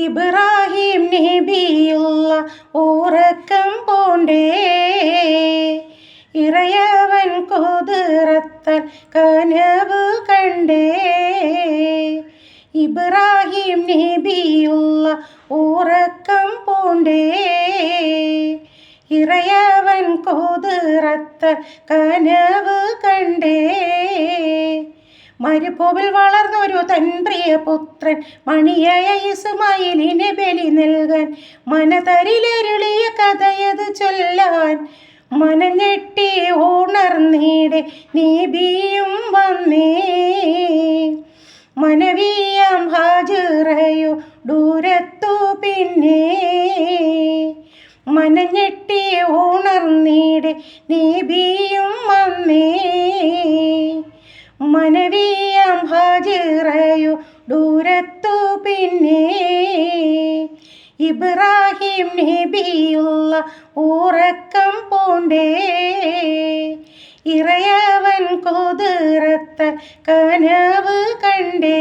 ഇബ്രാഹിം നബിയുള്ള ഉറക്കം പൂണ്ടേ, ഇറയവൻ കുതിരത്താൽ കനവ് കണ്ടേ. ഇബ്രാഹിം നബിയുള്ള ഉറക്കം പൂണ്ടേ, ഇറയവൻ കുതിരത്താൽ കനവ് കണ്ടേ. മരുഭൂവിൽ വളർന്നൊരു തൻ പ്രിയപുത്രൻ മണിയായ ഇസ്മായിലിനെ ബലി നൽകാൻ മനതരിലരുളിയ കഥയത് ചൊല്ലാൻ മനഞ്ഞെട്ടി ഉണർന്നീടെ നബിയും വന്നേ. മനവിയാം ഹാജിറയോ ദൂരത്തു പിന്നെ, മനഞ്ഞെട്ടി ഉണർന്നീടെ നബിയും വന്നേ. മനവിയാം ഹാജിറയോ ദൂരത്തു പിന്നെ, ഇബ്രാഹിം നബിയുള്ള ഉറക്കം പൂണ്ടേ, ഇറയവൻ കുതിരത്താൽ കനവ് കണ്ടേ.